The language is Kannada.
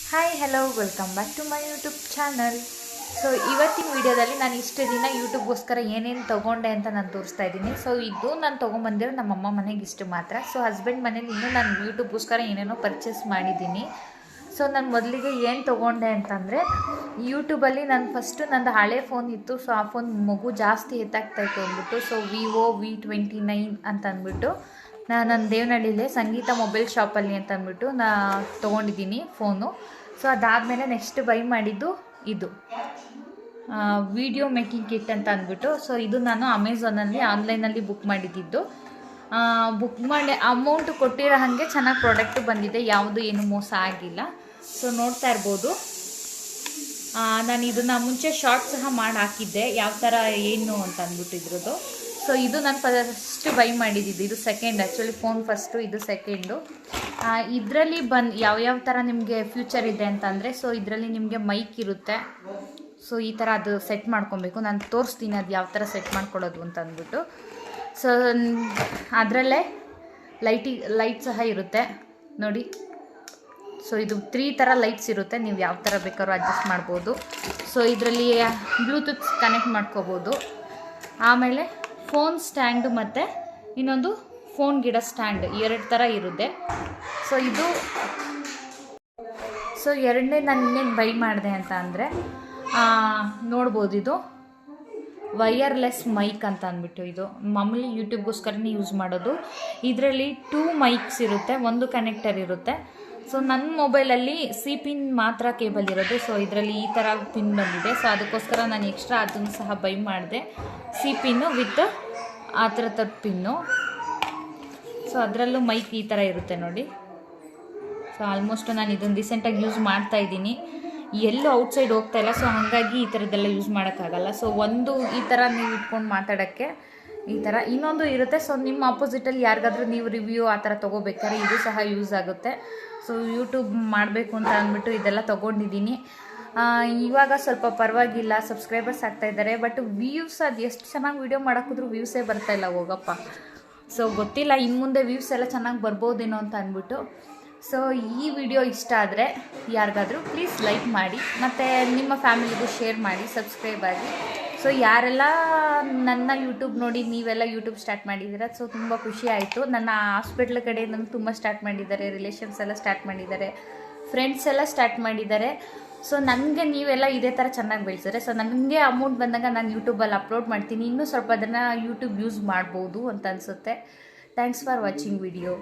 Hi hello welcome back to my YouTube channel. So ಇವತ್ತಿನ ವಿಡಿಯೋದಲ್ಲಿ ನಾನು ಇಷ್ಟು ದಿನ ಯೂಟ್ಯೂಬ್ಗೋಸ್ಕರ ಏನೇನು ತೊಗೊಂಡೆ ಅಂತ ನಾನು ತೋರಿಸ್ತಾ ಇದ್ದೀನಿ. ಸೊ ಇದು ನಾನು ತೊಗೊಂಬಂದಿರೋ ನಮ್ಮಮ್ಮ ಮನೆಗೆ ಇಷ್ಟು ಮಾತ್ರ. ಸೊ ಹಸ್ಬೆಂಡ್ ಮನೇಲಿ ಇನ್ನೂ ನಾನು ಯೂಟ್ಯೂಬ್ಗೋಸ್ಕರ ಏನೇನೋ ಪರ್ಚೇಸ್ ಮಾಡಿದ್ದೀನಿ. ಸೊ ನಾನು ಮೊದಲಿಗೆ ಏನು ತೊಗೊಂಡೆ ಅಂತಂದರೆ, ಯೂಟ್ಯೂಬಲ್ಲಿ ನಾನು ಫಸ್ಟು ನಂದು ಹಳೆ ಫೋನ್ ಇತ್ತು. ಸೊ ಆ ಫೋನ್ ಮಗು ಜಾಸ್ತಿ ಎತ್ತಾಗ್ತಾಯಿತ್ತು ಅಂದ್ಬಿಟ್ಟು ಸೊ ವಿವೋ V29 ಅಂತ ಅಂದ್ಬಿಟ್ಟು ನನ್ನ ದೇವನಹಳ್ಳಿಲೇ ಸಂಗೀತ ಮೊಬೈಲ್ ಶಾಪಲ್ಲಿ ಅಂತ ಅಂದ್ಬಿಟ್ಟು ತೊಗೊಂಡಿದ್ದೀನಿ ಫೋನು. ಸೊ ಅದಾದಮೇಲೆ ನೆಕ್ಸ್ಟ್ ಬೈ ಮಾಡಿದ್ದು ಇದು ವಿಡಿಯೋ ಮೇಕಿಂಗ್ ಕಿಟ್ ಅಂತ ಅಂದ್ಬಿಟ್ಟು. ಸೊ ಇದು ನಾನು ಅಮೆಝಾನಲ್ಲಿ ಆನ್ಲೈನಲ್ಲಿ ಬುಕ್ ಮಾಡಿದ್ದು. ಬುಕ್ ಮಾಡಿ ಅಮೌಂಟ್ ಕೊಟ್ಟಿರೋ ಹಾಗೆ ಚೆನ್ನಾಗಿ ಪ್ರಾಡಕ್ಟು ಬಂದಿದೆ, ಯಾವುದು ಏನು ಮೋಸ ಆಗಿಲ್ಲ. ಸೊ ನೋಡ್ತಾ ಇರ್ಬೋದು, ನಾನು ಇದನ್ನು ಮುಂಚೆ ಶಾರ್ಟ್ ಸಹ ಮಾಡಿ ಹಾಕಿದ್ದೆ ಯಾವ ಥರ ಏನು ಅಂತ ಅಂದ್ಬಿಟ್ಟು ಇದ್ರದ್ದು. ಸೊ ಇದು ನಾನು ಫಸ್ಟ್ ಬೈ ಮಾಡಿದ್ದು, ಇದು ಸೆಕೆಂಡ್. ಆ್ಯಕ್ಚುಲಿ ಫೋನ್ ಫಸ್ಟು, ಇದು ಸೆಕೆಂಡು. ಇದರಲ್ಲಿ ಯಾವ್ಯಾವ ಥರ ನಿಮಗೆ ಫ್ಯೂಚರ್ ಇದೆ ಅಂತಂದರೆ, ಸೊ ಇದರಲ್ಲಿ ನಿಮಗೆ ಮೈಕ್ ಇರುತ್ತೆ. ಸೊ ಈ ಥರ ಅದು ಸೆಟ್ ಮಾಡ್ಕೊಬೇಕು. ನಾನು ತೋರಿಸ್ತೀನಿ ಅದು ಯಾವ ಥರ ಸೆಟ್ ಮಾಡ್ಕೊಳ್ಳೋದು ಅಂತ ಅಂದ್ಬಿಟ್ಟು. ಸೊ ಅದರಲ್ಲೇ ಲೈಟ್ ಸಹ ಇರುತ್ತೆ ನೋಡಿ. ಸೊ ಇದು 3 ಥರ ಲೈಟ್ಸ್ ಇರುತ್ತೆ, ನೀವು ಯಾವ ಥರ ಬೇಕಾದ್ರೂ ಅಡ್ಜಸ್ಟ್ ಮಾಡ್ಬೋದು. ಸೊ ಇದರಲ್ಲಿ ಬ್ಲೂಟೂತ್ ಕನೆಕ್ಟ್ ಮಾಡ್ಕೋಬೋದು. ಆಮೇಲೆ ಫೋನ್ ಸ್ಟ್ಯಾಂಡು ಮತ್ತು ಇನ್ನೊಂದು ಫೋನ್ ಗಿಡ ಸ್ಟ್ಯಾಂಡ್, 2 ಥರ ಇರುತ್ತೆ. ಸೊ ಎರಡನೇ ನಾನು ಇನ್ನೇನು ಬೈ ಮಾಡಿದೆ ಅಂತ ಅಂದರೆ, ನೋಡ್ಬೋದು, ಇದು ವೈರ್ಲೆಸ್ ಮೈಕ್ ಅಂತ ಅಂದ್ಬಿಟ್ಟು. ಇದು ಮಾಮೂಲಿ ಯೂಟ್ಯೂಬ್ಗೋಸ್ಕರನೇ ಯೂಸ್ ಮಾಡೋದು. ಇದರಲ್ಲಿ 2 ಮೈಕ್ಸ್ ಇರುತ್ತೆ, ಒಂದು ಕನೆಕ್ಟರ್ ಇರುತ್ತೆ. ಸೊ ನನ್ನ ಮೊಬೈಲಲ್ಲಿ ಸಿ ಪಿನ್ ಮಾತ್ರ ಕೇಬಲ್ ಇರೋದು. ಸೊ ಇದರಲ್ಲಿ ಈ ಥರ ಪಿನ್ ಬಂದಿದೆ. ಸೊ ಅದಕ್ಕೋಸ್ಕರ ನಾನು ಎಕ್ಸ್ಟ್ರಾ ಅದನ್ನು ಸಹ ಬೈ ಮಾಡಿದೆ, ಸಿ ಪಿನ್ನು ವಿತ್ ಆ ಥರದ ಪಿನ್ನು. ಸೊ ಅದರಲ್ಲೂ ಮೈಕ್ ಈ ಥರ ಇರುತ್ತೆ ನೋಡಿ. ಸೊ ಆಲ್ಮೋಸ್ಟ್ ನಾನು ಇದನ್ನು ರೀಸೆಂಟಾಗಿ ಯೂಸ್ ಮಾಡ್ತಾ ಇದ್ದೀನಿ, ಎಲ್ಲೂ ಔಟ್ಸೈಡ್ ಹೋಗ್ತಾ ಇಲ್ಲ. ಸೊ ಹಾಗಾಗಿ ಈ ಥರದ್ದೆಲ್ಲ ಯೂಸ್ ಮಾಡೋಕ್ಕಾಗಲ್ಲ. ಸೊ ಒಂದು ಈ ಥರ ನೀವು ಇಟ್ಕೊಂಡು ಮಾತಾಡೋಕ್ಕೆ ಈ ಥರ, ಇನ್ನೊಂದು ಇರುತ್ತೆ. ಸೊ ನಿಮ್ಮ ಆಪೋಸಿಟಲ್ಲಿ ಯಾರಿಗಾದ್ರೂ ನೀವು ರಿವ್ಯೂ ಆ ಥರ ತೊಗೋಬೇಕಾದ್ರೆ ಇದು ಸಹ ಯೂಸ್ ಆಗುತ್ತೆ. ಸೊ ಯೂಟ್ಯೂಬ್ ಮಾಡಬೇಕು ಅಂತ ಅಂದ್ಬಿಟ್ಟು ಇದೆಲ್ಲ ತೊಗೊಂಡಿದ್ದೀನಿ. ಇವಾಗ ಸ್ವಲ್ಪ ಪರವಾಗಿಲ್ಲ, ಸಬ್ಸ್ಕ್ರೈಬರ್ಸ್ ಆಗ್ತಾಯಿದ್ದಾರೆ. ಬಟ್ ವ್ಯೂಸ್ ಅದು ಎಷ್ಟು ಚೆನ್ನಾಗಿ ವೀಡಿಯೋ ಮಾಡೋಕ್ಕಿದ್ರೂ ವ್ಯೂಸೇ ಬರ್ತಾಯಿಲ್ಲ, ಹೋಗಪ್ಪ. ಸೊ ಗೊತ್ತಿಲ್ಲ, ಇನ್ನು ಮುಂದೆ ವ್ಯೂಸ್ ಎಲ್ಲ ಚೆನ್ನಾಗಿ ಬರ್ಬೋದೇನೋ ಅಂತ ಅಂದ್ಬಿಟ್ಟು. ಸೊ ಈ ವಿಡಿಯೋ ಇಷ್ಟ ಆದರೆ ಯಾರಿಗಾದರೂ ಪ್ಲೀಸ್ ಲೈಕ್ ಮಾಡಿ, ಮತ್ತು ನಿಮ್ಮ ಫ್ಯಾಮಿಲಿಗೂ ಶೇರ್ ಮಾಡಿ, ಸಬ್ಸ್ಕ್ರೈಬ್ ಆಗಿ. ಸೊ ಯಾರೆಲ್ಲ ನನ್ನ ಯೂಟ್ಯೂಬ್ ನೋಡಿ ನೀವೆಲ್ಲ ಯೂಟ್ಯೂಬ್ ಸ್ಟಾರ್ಟ್ ಮಾಡಿದ್ದೀರ, ಸೊ ತುಂಬ ಖುಷಿ ಆಯಿತು. ನನ್ನ ಹಾಸ್ಪಿಟ್ಲ್ ಕಡೆ ನನಗೆ ತುಂಬ ಸ್ಟಾರ್ಟ್ ಮಾಡಿದ್ದಾರೆ, ರಿಲೇಷನ್ಸ್ ಎಲ್ಲ ಸ್ಟಾರ್ಟ್ ಮಾಡಿದ್ದಾರೆ, ಫ್ರೆಂಡ್ಸ್ ಎಲ್ಲ ಸ್ಟಾರ್ಟ್ ಮಾಡಿದ್ದಾರೆ. ಸೊ ನನಗೆ ನೀವೆಲ್ಲ ಇದೇ ಥರ ಚೆನ್ನಾಗಿ ಬೆಳೆಸಿದ್ರೆ, ಸೊ ನನಗೆ ಅಮೌಂಟ್ ಬಂದಾಗ ನಾನು ಯೂಟ್ಯೂಬಲ್ಲಿ ಅಪ್ಲೋಡ್ ಮಾಡ್ತೀನಿ. ಇನ್ನೂ ಸ್ವಲ್ಪ ಅದನ್ನು ಯೂಟ್ಯೂಬ್ ಯೂಸ್ ಮಾಡ್ಬೋದು ಅಂತ ಅನಿಸುತ್ತೆ. Thanks for watching video.